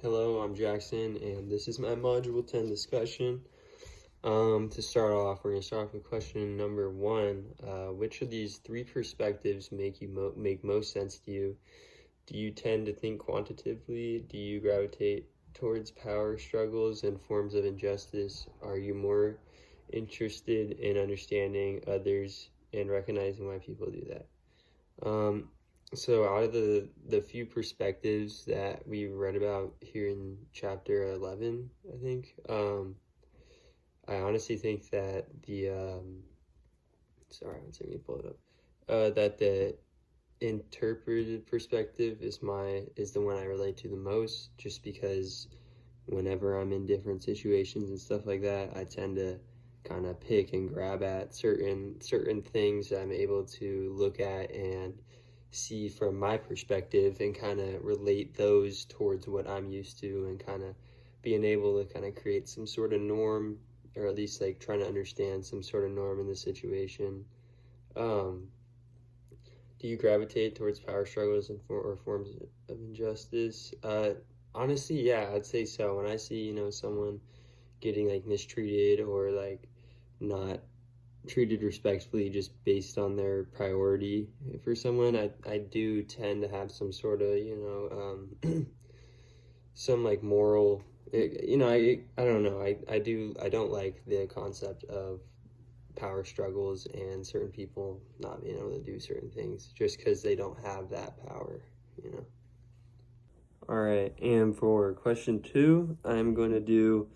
Hello, I'm Jackson, and this is my Module 10 discussion. To start off, we're going to start off with question number one. Which of these three perspectives make most sense to you? Do you tend to think quantitatively? Do you gravitate towards power struggles and forms of injustice? Are you more interested in understanding others and recognizing why people do that? So out of the few perspectives that we read about here in chapter 11, I think, I honestly think that sorry, one second, let me pull it up. That the interpreted perspective is the one I relate to the most, just because whenever I'm in different situations and stuff like that, I tend to kind of pick and grab at certain things that I'm able to look at and see from my perspective and kind of relate those towards what I'm used to, and kind of being able to kind of create some sort of norm, or at least like trying to understand some sort of norm in the situation. Do you gravitate towards power struggles or forms of injustice? Honestly, yeah, I'd say so. When I see, someone getting like mistreated or like not treated respectfully just based on their priority for someone, I do tend to have some sort of, some like moral, I don't know. I don't like the concept of power struggles and certain people not being able to do certain things just because they don't have that power, you know. All right, and for question two, I'm going to do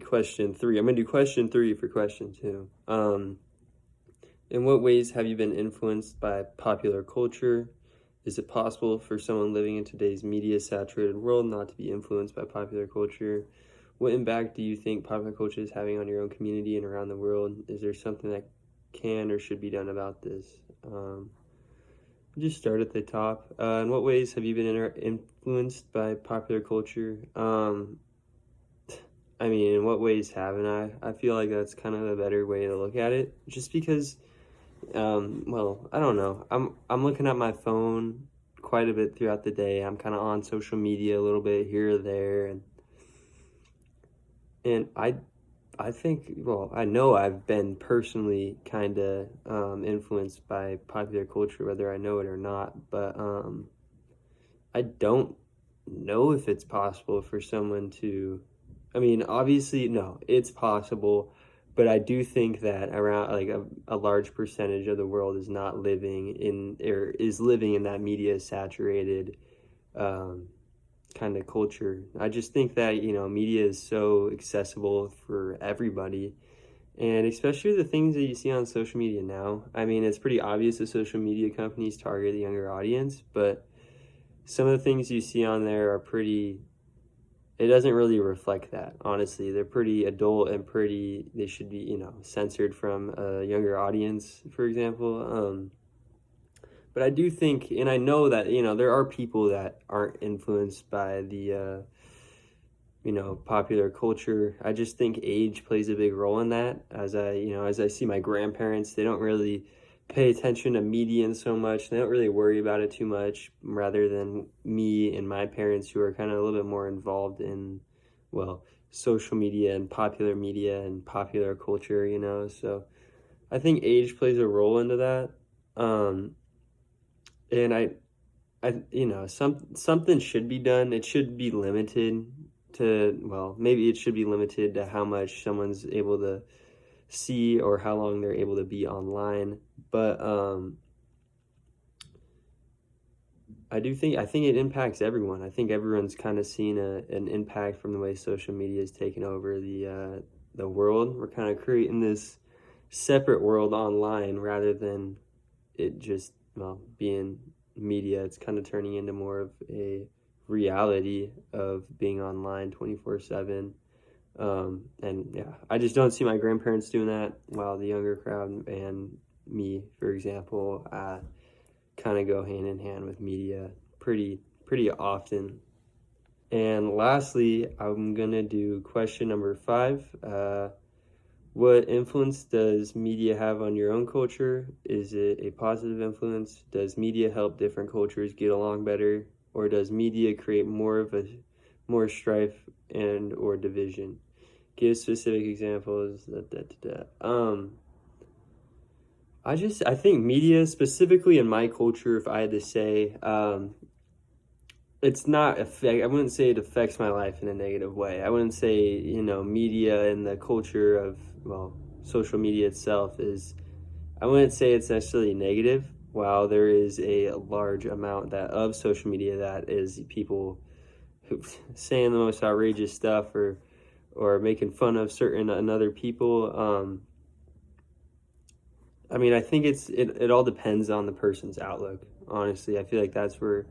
question three. I'm going to do question three for question two. In what ways have you been influenced by popular culture? Is it possible for someone living in today's media-saturated world not to be influenced by popular culture? What impact do you think popular culture is having on your own community and around the world? Is there something that can or should be done about this? Just start at the top. In what ways have you been influenced by popular culture? In what ways haven't I? I feel like that's kind of a better way to look at it. Just because, I don't know. I'm looking at my phone quite a bit throughout the day. I'm kind of on social media a little bit here or there, and I think, I know I've been personally kind of influenced by popular culture, whether I know it or not. But I don't know if it's possible for someone to. Obviously, no, it's possible, but I do think that around like a large percentage of the world is not living in, or is living in that media saturated kind of culture. I just think that, media is so accessible for everybody, and especially the things that you see on social media now. It's pretty obvious that social media companies target the younger audience, but some of the things you see on there are pretty, it doesn't really reflect that, honestly. They're pretty adult and they should be, censored from a younger audience, for example. But I do think, and I know that, there are people that aren't influenced by the, popular culture. I just think age plays a big role in that. As I see my grandparents, they don't really pay attention to media so much. They don't really worry about it too much, rather than me and my parents, who are kind of a little bit more involved in, social media and popular culture, So I think age plays a role into that. And something should be done. It should be limited to, maybe it should be limited to how much someone's able to see or how long they're able to be online. But I think it impacts everyone. I think everyone's kind of seen an impact from the way social media has taken over the world. We're kind of creating this separate world online rather than it just being media. It's kind of turning into more of a reality of being online 24/7. And yeah, I just don't see my grandparents doing that, while the younger crowd and me, for example, kind of go hand in hand with media pretty often. And lastly, I'm gonna do question number 5. What influence does media have on your own culture? Is it a positive influence? Does media help different cultures get along better? or does media create more strife and or division? Give specific examples. I think media, specifically in my culture, if I had to say, it's not affect. I wouldn't say it affects my life in a negative way. I wouldn't say media and the culture of social media itself is. I wouldn't say it's necessarily negative. While there is a large amount that of social media that is people who saying the most outrageous stuff or making fun of certain and other people. I mean, I think it all depends on the person's outlook. Honestly, I feel like that's where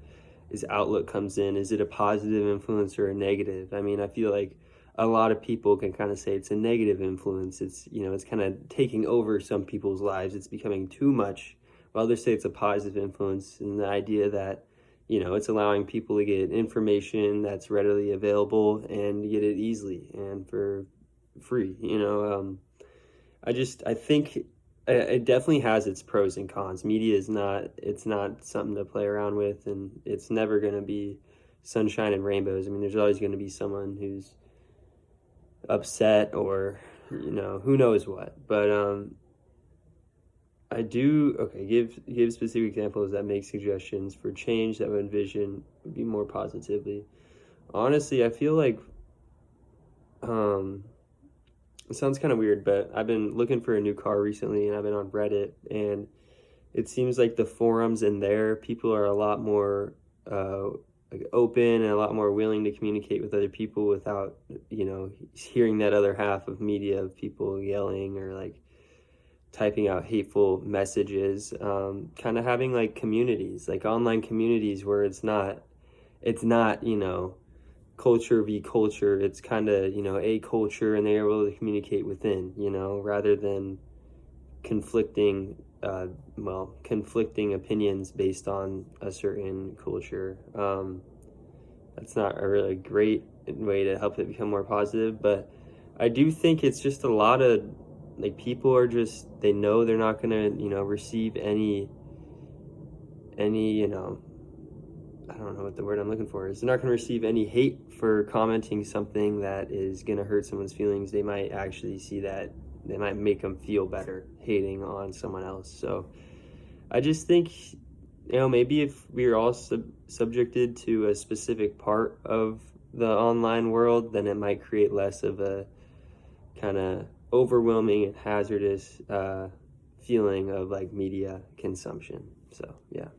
his outlook comes in. Is it a positive influence or a negative? I mean, I feel like a lot of people can kind of say it's a negative influence. It's kind of taking over some people's lives. It's becoming too much. While others say it's a positive influence, and the idea that it's allowing people to get information that's readily available and get it easily and for free. I think it definitely has its pros and cons. Media is not something to play around with, and it's never going to be sunshine and rainbows. I mean, there's always going to be someone who's upset or who knows what. But I do give specific examples that make suggestions for change that would envision would be more positively. Honestly, I feel like it sounds kind of weird, but I've been looking for a new car recently, and I've been on Reddit, and it seems like the forums in there, people are a lot more like open and a lot more willing to communicate with other people without hearing that other half of media of people yelling or like typing out hateful messages. Kind of having like communities, like online communities where it's not culture v culture. It's kind of a culture, and they're able to communicate within, rather than conflicting conflicting opinions based on a certain culture. That's not a really great way to help it become more positive, but I do think it's just a lot of like people are just, they know they're not gonna receive any I don't know what the word I'm looking for is. They're not going to receive any hate for commenting something that is going to hurt someone's feelings. They might actually see that. They might make them feel better hating on someone else. So I just think, maybe if we are all subjected to a specific part of the online world, then it might create less of a kind of overwhelming and hazardous feeling of like media consumption. So, yeah.